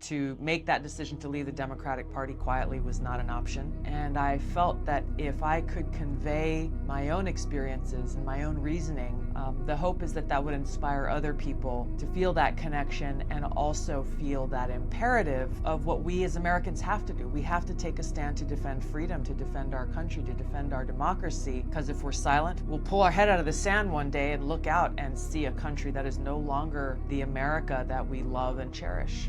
to make that decision to leave the Democratic Party quietly was not an option. And I felt that if I could convey my own experiences and my own reasoning, the hope is that that would inspire other people to feel that connection and also feel that imperative of what we as Americans have to do. We have to take a stand to defend freedom, to defend our country, to defend our democracy, because if we're silent, we'll pull our head out of the sand one day and look out and see a country that is no longer the America that we love and cherish.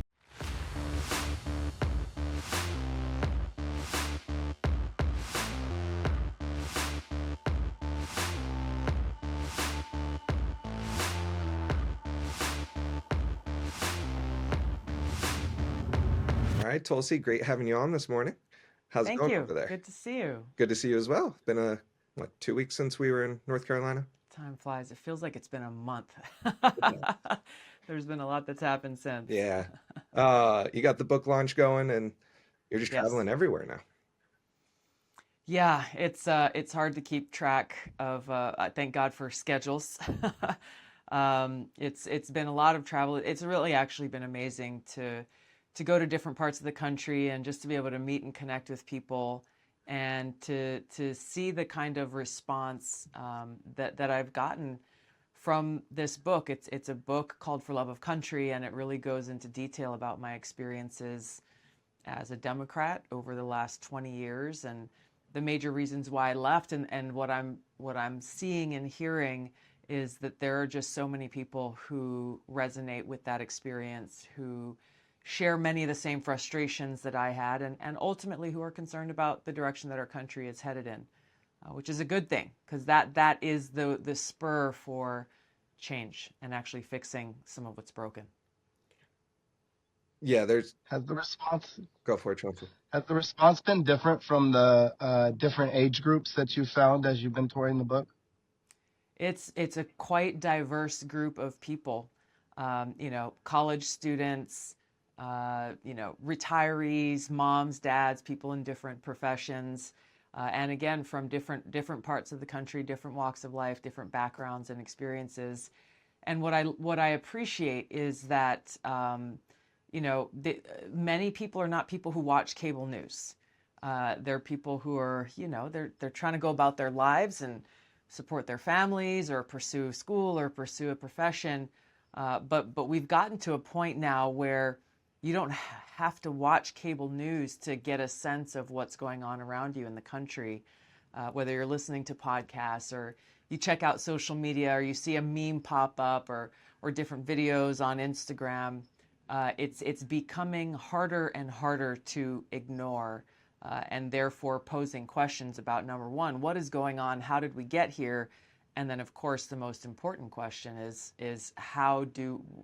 All right, Tulsi, great having you on this morning. How's it Thank going you. over there? Good to see you. Good to see you as well. It's been 2 weeks since we were in North Carolina? Time flies. It feels like it's been a month. Yeah. There's been a lot that's happened since. Yeah. You got the book launch going and you're just Yes. traveling everywhere now. Yeah, it's hard to keep track of. Thank God for schedules. It's been a lot of travel. It's really actually been amazing to go to different parts of the country and just to be able to meet and connect with people and to see the kind of response that I've gotten from this book. It's a book called For Love of Country, and it really goes into detail about my experiences as a Democrat over the last 20 years and the major reasons why I left. And what I'm seeing and hearing is that there are just so many people who resonate with that experience, who share many of the same frustrations that I had, and ultimately who are concerned about the direction that our country is headed in, which is a good thing, because that is the spur for change and actually fixing some of what's broken. Yeah, Has the response go for it, Chauncey. has the response been different from the different age groups that you found as you've been touring the book? It's a quite diverse group of people, college students, retirees, moms, dads, people in different professions, and again, from different parts of the country, different walks of life, different backgrounds and experiences. And what I appreciate is that, many people are not people who watch cable news. They're people who are, they're trying to go about their lives and support their families or pursue school or pursue a profession. But we've gotten to a point now where you don't have to watch cable news to get a sense of what's going on around you in the country, whether you're listening to podcasts or you check out social media or you see a meme pop up or different videos on Instagram. It's becoming harder and harder to ignore, and therefore posing questions about, number one, what is going on? How did we get here? And then, of course, the most important question is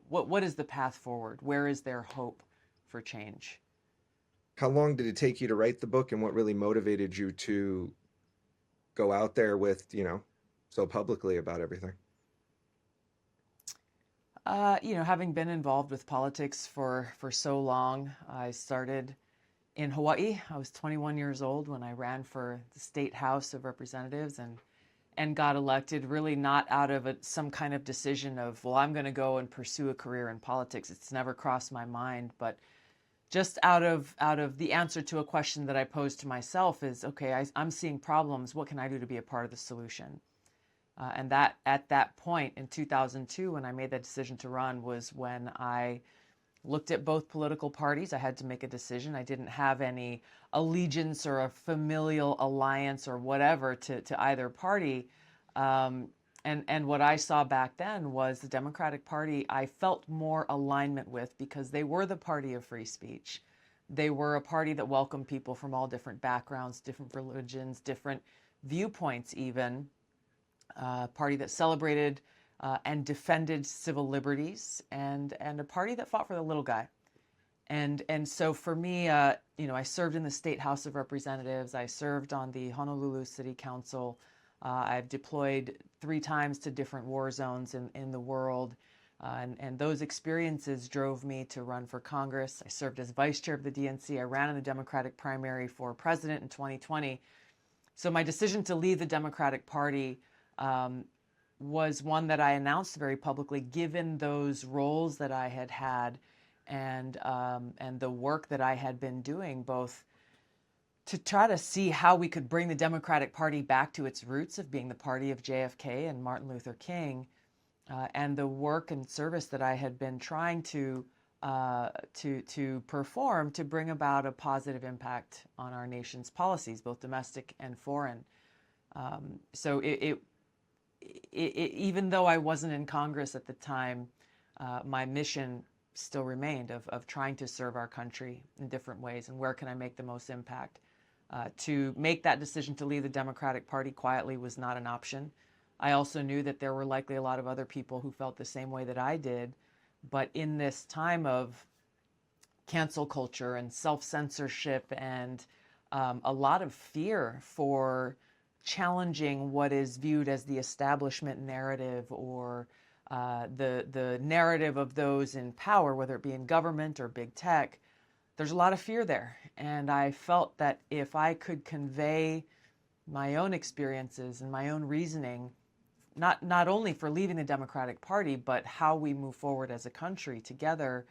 what is the path forward? Where is there hope for change? How long did it take you to write the book, and what really motivated you to go out there with, so publicly about everything? Having been involved with politics for so long, I started in Hawaii. I was 21 years old when I ran for the State House of Representatives and got elected, really not out of some kind of decision of, well, I'm going to go and pursue a career in politics. It's never crossed my mind, but just out of the answer to a question that I posed to myself is, okay, I'm seeing problems. What can I do to be a part of the solution? And that at that point in 2002, when I made that decision to run, was when I looked at both political parties. I had to make a decision. I didn't have any allegiance or a familial alliance or whatever to either party. And what I saw back then was the Democratic Party I felt more alignment with because they were the party of free speech. They were a party that welcomed people from all different backgrounds, different religions, different viewpoints even. Party that celebrated and defended civil liberties, and a party that fought for the little guy. And so for me, I served in the State House of Representatives. I served on the Honolulu City Council. I've deployed 3 times to different war zones in the world. And those experiences drove me to run for Congress. I served as vice chair of the DNC. I ran in the Democratic primary for president in 2020. So my decision to leave the Democratic Party was one that I announced very publicly, given those roles that I had had and the work that I had been doing, both to try to see how we could bring the Democratic Party back to its roots of being the party of JFK and Martin Luther King, and the work and service that I had been trying to perform to bring about a positive impact on our nation's policies, both domestic and foreign. So even though I wasn't in Congress at the time, my mission still remained of trying to serve our country in different ways, and where can I make the most impact. To make that decision to leave the Democratic Party quietly was not an option. I also knew that there were likely a lot of other people who felt the same way that I did. But in this time of cancel culture and self-censorship and a lot of fear for challenging what is viewed as the establishment narrative, or the narrative of those in power, whether it be in government or big tech, there's a lot of fear there. And I felt that if I could convey my own experiences and my own reasoning, not only for leaving the Democratic Party, but how we move forward as a country together,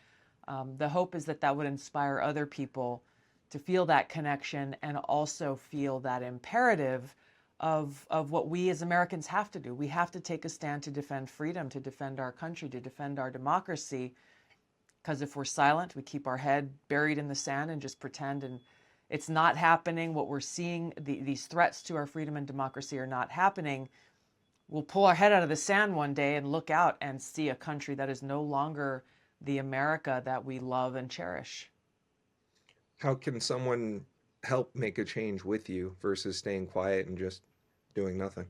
the hope is that that would inspire other people to feel that connection and also feel that imperative of what we as Americans have to do. We have to take a stand to defend freedom, to defend our country, to defend our democracy. Because if we're silent, we keep our head buried in the sand and just pretend and it's not happening, what we're seeing, these threats to our freedom and democracy are not happening, we'll pull our head out of the sand one day and look out and see a country that is no longer the America that we love and cherish. How can someone help make a change with you versus staying quiet and just doing nothing?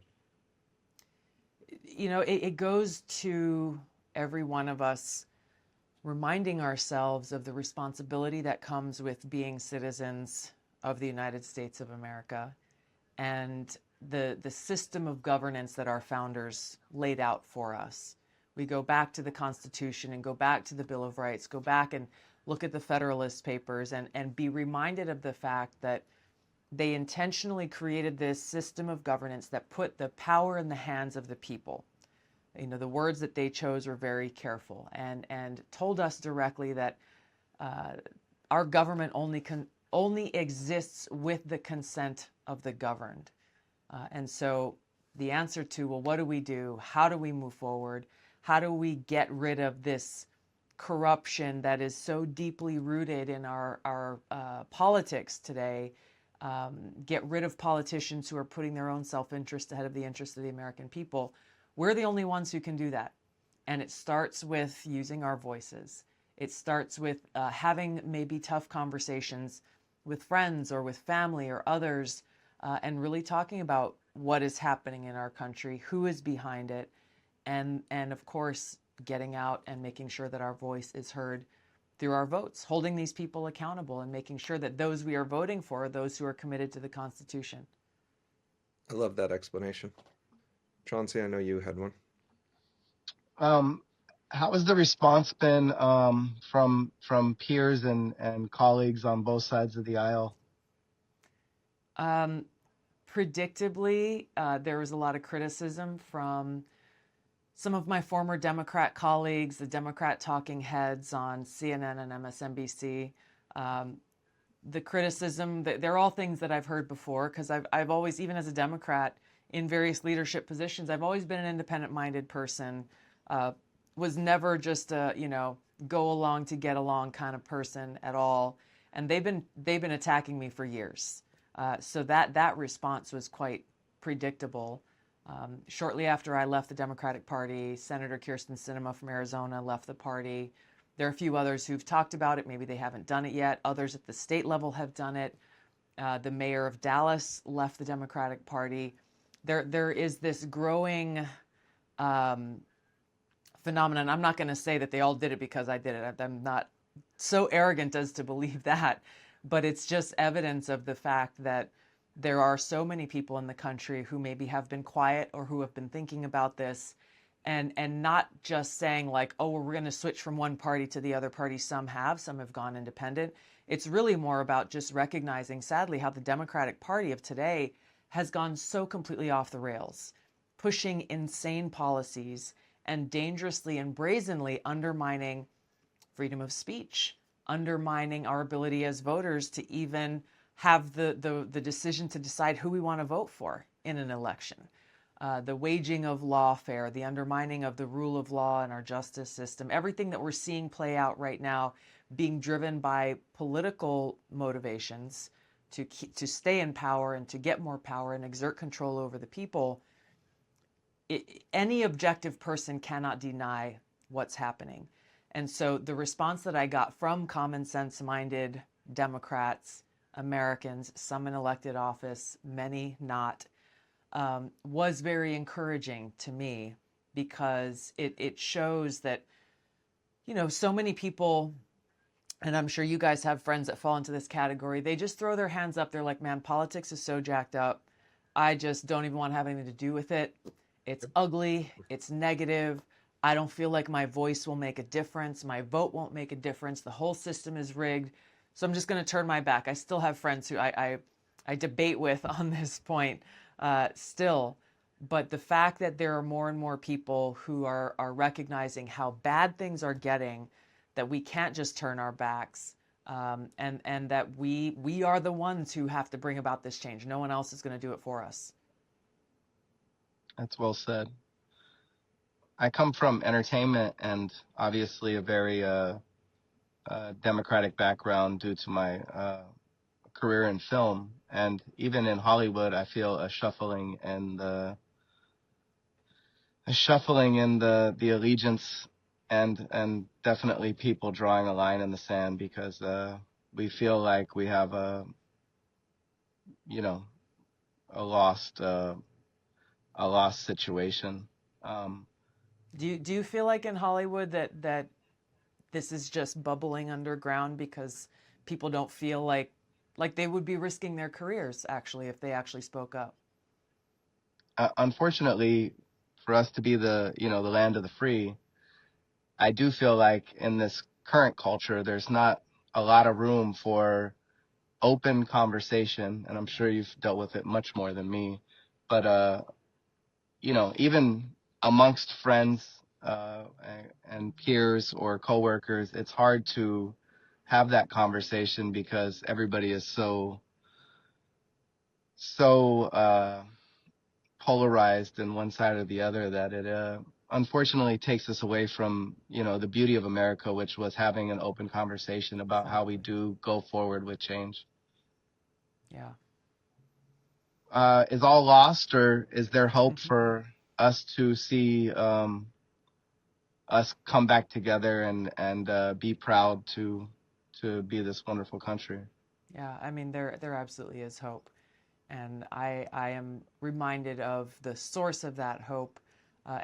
You know, it goes to every one of us reminding ourselves of the responsibility that comes with being citizens of the United States of America and the system of governance that our founders laid out for us. We go back to the Constitution and go back to the Bill of Rights, go back and look at the Federalist Papers and be reminded of the fact that they intentionally created this system of governance that put the power in the hands of the people. You know, the words that they chose were very careful and told us directly that our government only exists with the consent of the governed. And so the answer to, well, what do we do? How do we move forward? How do we get rid of this corruption that is so deeply rooted in our politics today? Get rid of politicians who are putting their own self-interest ahead of the interest of the American people. We're the only ones who can do that. And it starts with using our voices. It starts with having maybe tough conversations with friends or with family or others, and really talking about what is happening in our country, who is behind it, and of course, getting out and making sure that our voice is heard through our votes, holding these people accountable and making sure that those we are voting for are those who are committed to the Constitution. I love that explanation. Chauncey, I know you had one. How has the response been from peers and colleagues on both sides of the aisle? Predictably, there was a lot of criticism from some of my former Democrat colleagues, the Democrat talking heads on CNN and MSNBC. The criticism, they're all things that I've heard before, because I've always, even as a Democrat in various leadership positions, I've always been an independent-minded person, was never just a, go along to get along kind of person at all. And they've been attacking me for years. So that response was quite predictable. Shortly after I left the Democratic Party, Senator Kyrsten Sinema from Arizona left the party. There are a few others who've talked about it. Maybe they haven't done it yet. Others at the state level have done it. The mayor of Dallas left the Democratic Party. There is this growing phenomenon. I'm not going to say that they all did it because I did it. I'm not so arrogant as to believe that. But it's just evidence of the fact that there are so many people in the country who maybe have been quiet or who have been thinking about this and not just saying like, oh, we're going to switch from one party to the other party. Some have gone independent. It's really more about just recognizing, sadly, how the Democratic Party of today has gone so completely off the rails, pushing insane policies and dangerously and brazenly undermining freedom of speech, undermining our ability as voters to even have the decision to decide who we want to vote for in an election. The waging of lawfare, the undermining of the rule of law in our justice system, everything that we're seeing play out right now being driven by political motivations to stay in power and to get more power and exert control over the people. Any objective person cannot deny what's happening. And so the response that I got from common sense minded Democrats, Americans, some in elected office, many not, was very encouraging to me, because it shows that, so many people, and I'm sure you guys have friends that fall into this category, they just throw their hands up. They're like, man, politics is so jacked up. I just don't even want to have anything to do with it. It's ugly. It's negative. I don't feel like my voice will make a difference. My vote won't make a difference. The whole system is rigged. So I'm just going to turn my back. I still have friends who I debate with on this point still. But the fact that there are more and more people who are recognizing how bad things are getting, that we can't just turn our backs, and that we are the ones who have to bring about this change. No one else is going to do it for us. That's well said. I come from entertainment and obviously a very democratic background due to my career in film. And even in Hollywood, I feel a shuffling in the allegiance, and definitely people drawing a line in the sand, because we feel like we have a lost situation. Do you feel like in Hollywood that this is just bubbling underground because people don't feel like they would be risking their careers actually if they actually spoke up? Unfortunately, for us to be the land of the free, I do feel like in this current culture, there's not a lot of room for open conversation, and I'm sure you've dealt with it much more than me. But even amongst friends and peers or coworkers, it's hard to have that conversation because everybody is so polarized in one side or the other that it unfortunately takes us away from the beauty of America, which was having an open conversation about how we do go forward with change. Yeah. Is all lost, or is there hope for us to see us come back together and be proud to be this wonderful country? Yeah, I mean, there absolutely is hope. And I am reminded of the source of that hope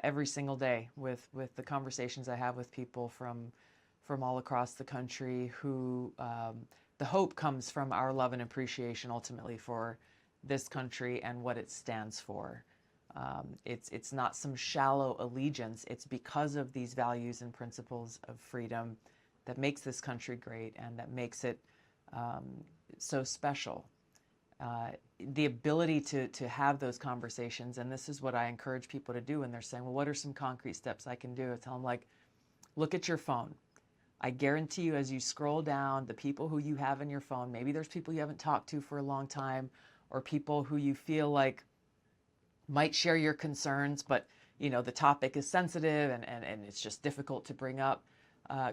every single day with the conversations I have with people from all across the country who the hope comes from our love and appreciation ultimately for this country and what it stands for. It's not some shallow allegiance. It's because of these values and principles of freedom that makes this country great and that makes it so special. The ability to have those conversations, and this is what I encourage people to do when they're saying, well, what are some concrete steps I can do? I tell them, like, look at your phone. I guarantee you, as you scroll down, the people who you have in your phone, maybe there's people you haven't talked to for a long time, or people who you feel like might share your concerns, but the topic is sensitive and it's just difficult to bring up.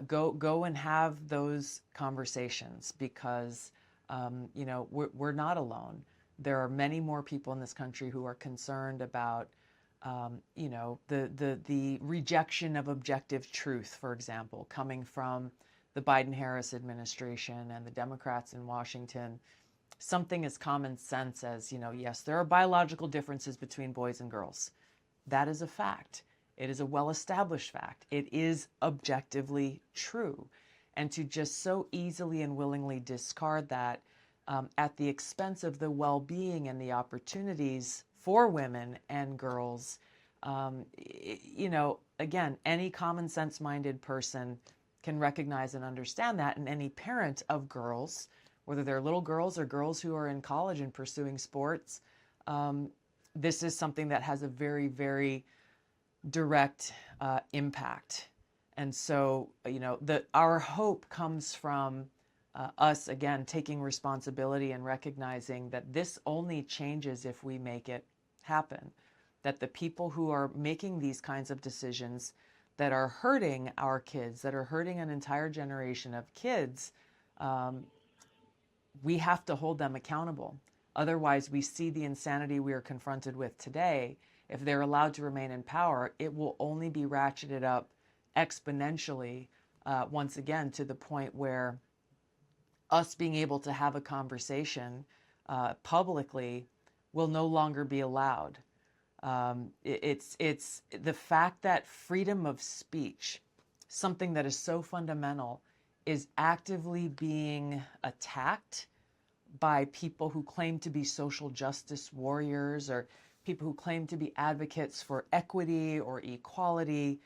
Go and have those conversations, because we're not alone. There are many more people in this country who are concerned about the rejection of objective truth, for example, coming from the Biden-Harris administration and the Democrats in Washington. Something as common sense as, yes, there are biological differences between boys and girls. That is a fact. It is a well-established fact. It is objectively true. And to just so easily and willingly discard that at the expense of the well-being and the opportunities for women and girls, again, any common sense-minded person can recognize and understand that, and any parent of girls, whether they're little girls or girls who are in college and pursuing sports, this is something that has a very, very direct impact. And so, our hope comes from us, again, taking responsibility and recognizing that this only changes if we make it happen. That the people who are making these kinds of decisions that are hurting our kids, that are hurting an entire generation of kids, we have to hold them accountable. Otherwise, we see the insanity we are confronted with today. If they're allowed to remain in power, it will only be ratcheted up exponentially, once again, to the point where us being able to have a conversation publicly will no longer be allowed. It's the fact that freedom of speech, something that is so fundamental, is actively being attacked by people who claim to be social justice warriors or people who claim to be advocates for equity or equality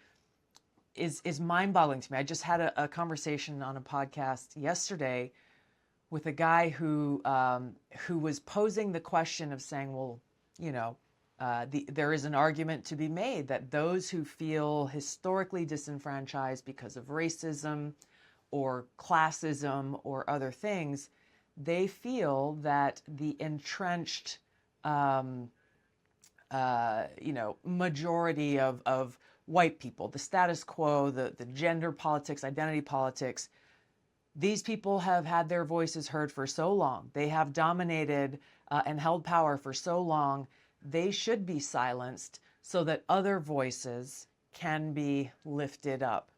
is mind-boggling to me. I just had a conversation on a podcast yesterday with a guy who was posing the question of saying, well, there is an argument to be made that those who feel historically disenfranchised because of racism or classism or other things, they feel that the entrenched, majority of white people, the status quo, the gender politics, identity politics, these people have had their voices heard for so long. They have dominated and held power for so long. They should be silenced so that other voices can be lifted up.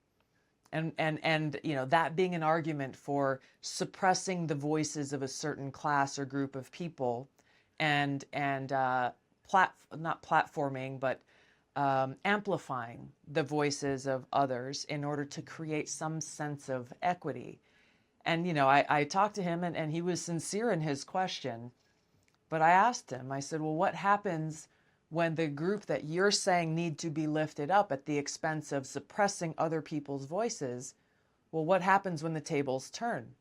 And that being an argument for suppressing the voices of a certain class or group of people, and not platforming, but amplifying the voices of others in order to create some sense of equity. And I talked to him, and he was sincere in his question, but I asked him. I said, well, what happens when the group that you're saying need to be lifted up at the expense of suppressing other people's voices? Well, what happens when the tables turn?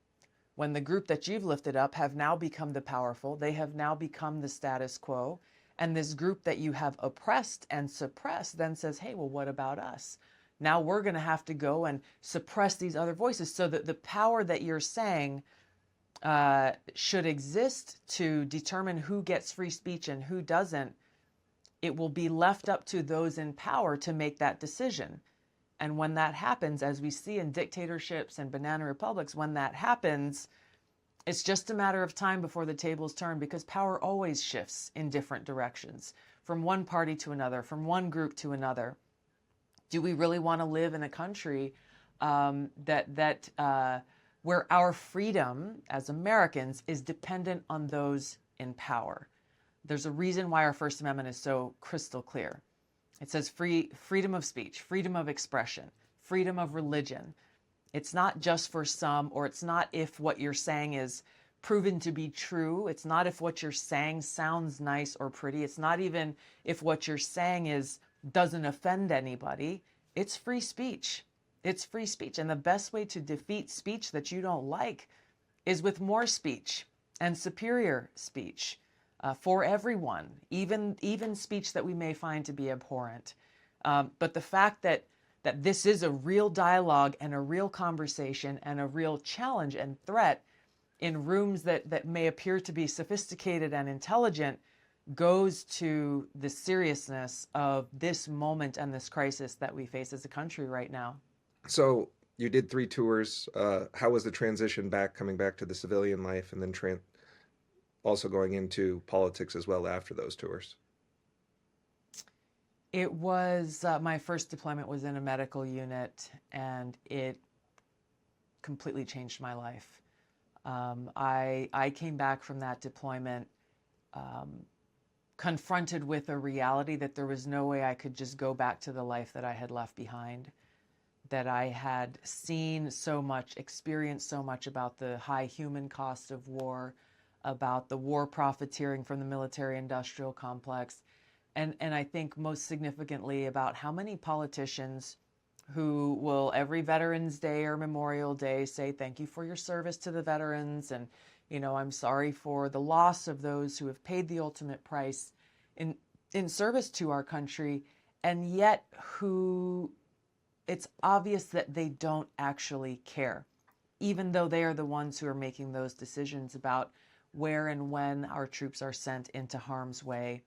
When the group that you've lifted up have now become the powerful, they have now become the status quo, and this group that you have oppressed and suppressed then says, hey, well, what about us? Now we're going to have to go and suppress these other voices, so that the power that you're saying should exist to determine who gets free speech and who doesn't, it will be left up to those in power to make that decision. And when that happens, as we see in dictatorships and banana republics, when that happens, it's just a matter of time before the tables turn, because power always shifts in different directions, from one party to another, from one group to another. Do we really want to live in a country where our freedom as Americans is dependent on those in power? There's a reason why our First Amendment is so crystal clear. It says freedom of speech, freedom of expression, freedom of religion. It's not just for some, or it's not if what you're saying is proven to be true. It's not if what you're saying sounds nice or pretty. It's not even if what you're saying doesn't offend anybody. It's free speech. It's free speech. And the best way to defeat speech that you don't like is with more speech and superior speech. For everyone, even speech that we may find to be abhorrent. But the fact that this is a real dialogue and a real conversation and a real challenge and threat in rooms that may appear to be sophisticated and intelligent goes to the seriousness of this moment and this crisis that we face as a country right now. So you did 3 tours. How was the transition coming back to the civilian life, and then also going into politics as well after those tours? It was, my first deployment was in a medical unit, and it completely changed my life. I came back from that deployment confronted with a reality that there was no way I could just go back to the life that I had left behind, that I had seen so much, experienced so much about the high human cost of war, about the war profiteering from the military-industrial complex, and I think most significantly about how many politicians who will every Veterans Day or Memorial Day say thank you for your service to the veterans, and I'm sorry for the loss of those who have paid the ultimate price in service to our country, and yet who it's obvious that they don't actually care, even though they are the ones who are making those decisions about where and when our troops are sent into harm's way,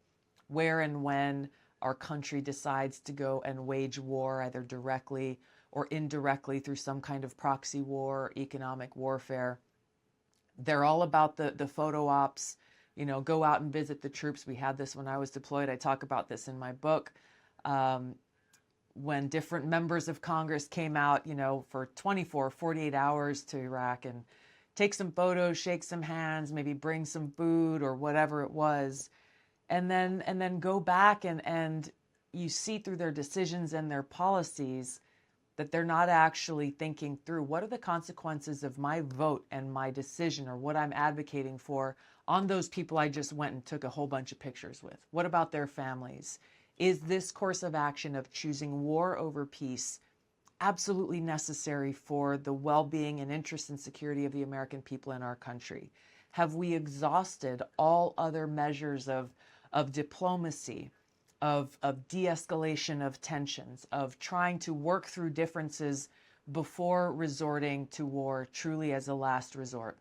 where and when our country decides to go and wage war, either directly or indirectly through some kind of proxy war or economic warfare. They're all about the photo ops, go out and visit the troops. We had this when I was deployed. I talk about this in my book. When different members of Congress came out, for 24, 48 hours to Iraq and take some photos, shake some hands, maybe bring some food or whatever it was, and then go back and you see through their decisions and their policies that they're not actually thinking through what are the consequences of my vote and my decision or what I'm advocating for on those people I just went and took a whole bunch of pictures with. What about their families? Is this course of action of choosing war over peace absolutely necessary for the well-being and interest and security of the American people in our country? Have we exhausted all other measures of diplomacy, of de-escalation of tensions, of trying to work through differences before resorting to war truly as a last resort?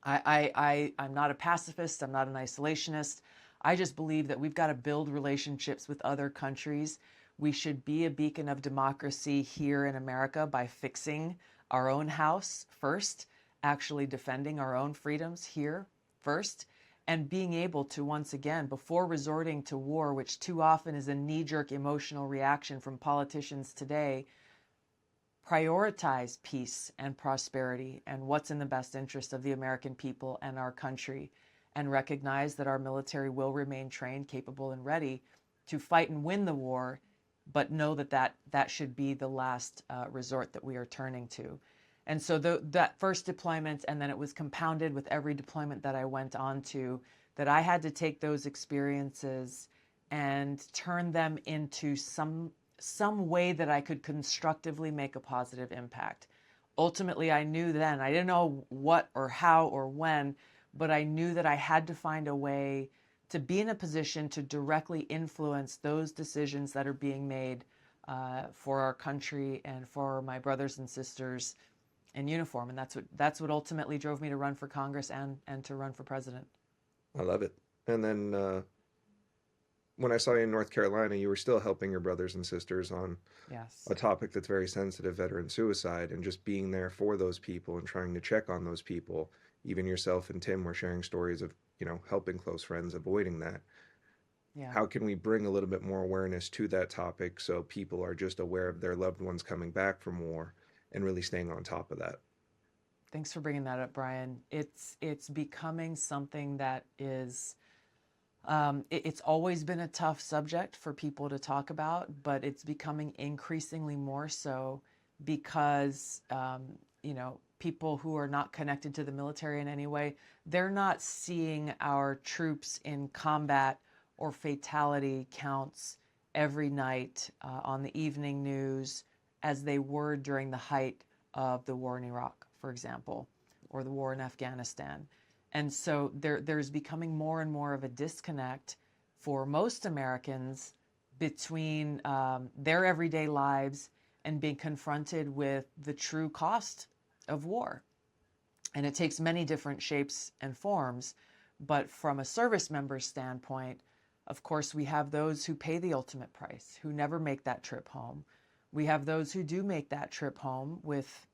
I'm not a pacifist. I'm not an isolationist. I just believe that we've got to build relationships with other countries. We should be a beacon of democracy here in America by fixing our own house first, actually defending our own freedoms here first, and being able to, once again, before resorting to war, which too often is a knee-jerk emotional reaction from politicians today, prioritize peace and prosperity and what's in the best interest of the American people and our country, and recognize that our military will remain trained, capable, and ready to fight and win the war, but know that should be the last resort that we are turning to. And so that first deployment, and then it was compounded with every deployment that I went on to, that I had to take those experiences and turn them into some way that I could constructively make a positive impact. Ultimately, I knew then, I didn't know what or how or when, but I knew that I had to find a way to be in a position to directly influence those decisions that are being made for our country and for my brothers and sisters in uniform. And that's what ultimately drove me to run for Congress and to run for president. I love it. And then when I saw you in North Carolina, you were still helping your brothers and sisters on Yes. a topic that's very sensitive, veteran suicide, and just being there for those people and trying to check on those people. Even yourself and Tim were sharing stories of, helping close friends avoiding that. Yeah. How can we bring a little bit more awareness to that topic so people are just aware of their loved ones coming back from war and really staying on top of that? Thanks for bringing that up, Brian. It's becoming something that is, it's always been a tough subject for people to talk about, but it's becoming increasingly more so because, people who are not connected to the military in any way, they're not seeing our troops in combat or fatality counts every night on the evening news as they were during the height of the war in Iraq, for example, or the war in Afghanistan. And so there's becoming more and more of a disconnect for most Americans between their everyday lives and being confronted with the true cost of war. And it takes many different shapes and forms. But from a service member's standpoint, of course, we have those who pay the ultimate price, who never make that trip home. We have those who do make that trip home with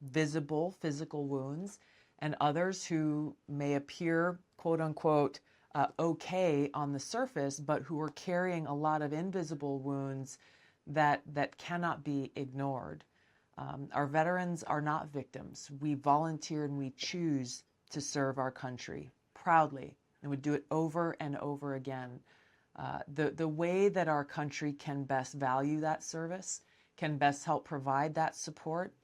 visible physical wounds, and others who may appear, quote unquote, okay on the surface, but who are carrying a lot of invisible wounds that cannot be ignored. Our veterans are not victims. We volunteer and we choose to serve our country proudly, and we do it over and over again. The way that our country can best value that service, can best help provide that support,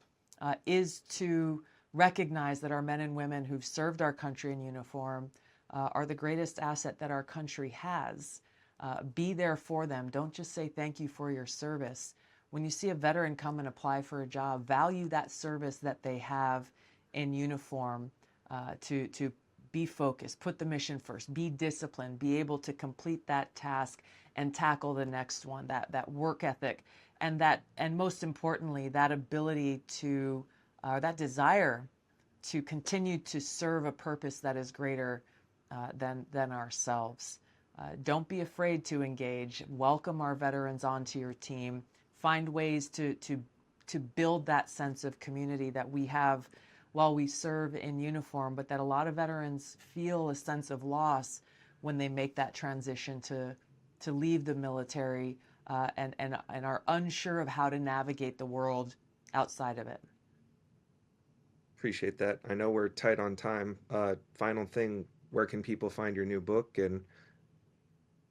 is to recognize that our men and women who've served our country in uniform are the greatest asset that our country has. Be there for them. Don't just say thank you for your service. When you see a veteran come and apply for a job, value that service that they have in uniform, to be focused, put the mission first, be disciplined, be able to complete that task and tackle the next one, that work ethic and most importantly, that ability to, that desire to continue to serve a purpose that is greater than ourselves. Don't be afraid to engage. Welcome our veterans onto your team. Find ways to build that sense of community that we have while we serve in uniform, but that a lot of veterans feel a sense of loss when they make that transition to leave the military, and are unsure of how to navigate the world outside of it. Appreciate that. I know we're tight on time. Final thing, where can people find your new book? And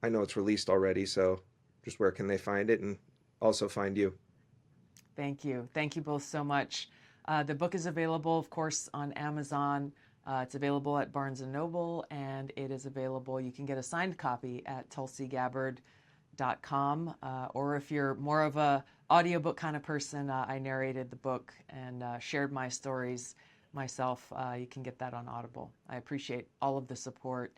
I know it's released already, so just where can they find it and also find you? Thank you. Thank you both so much. The book is available, of course, on Amazon. It's available at Barnes & Noble, and it is available, you can get a signed copy at tulsigabbard.com. Or if you're more of a audiobook kind of person, I narrated the book and shared my stories myself. You can get that on Audible. I appreciate all of the support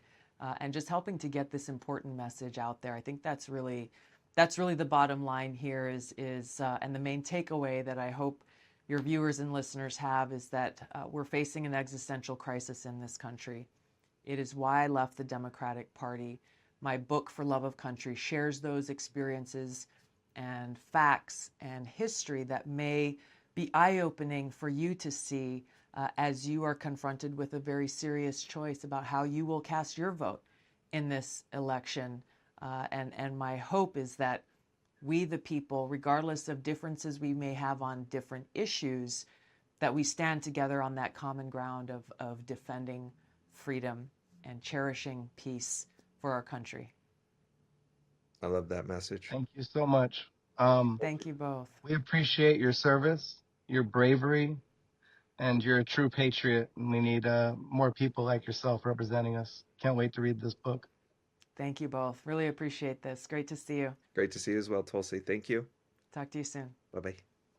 and just helping to get this important message out there. I think that's really the bottom line here is and the main takeaway that I hope your viewers and listeners have is that we're facing an existential crisis in this country. It is why I left the Democratic Party. My book, For Love of Country, shares those experiences and facts and history that may be eye-opening for you to see as you are confronted with a very serious choice about how you will cast your vote in this election. And my hope is that we, the people, regardless of differences we may have on different issues, that we stand together on that common ground of defending freedom and cherishing peace for our country. I love that message. Thank you so much. Thank you both. We appreciate your service, your bravery, and you're a true patriot. And we need more people like yourself representing us. Can't wait to read this book. Thank you both. Really appreciate this. Great to see you. Great to see you as well, Tulsi. Thank you. Talk to you soon. Bye bye.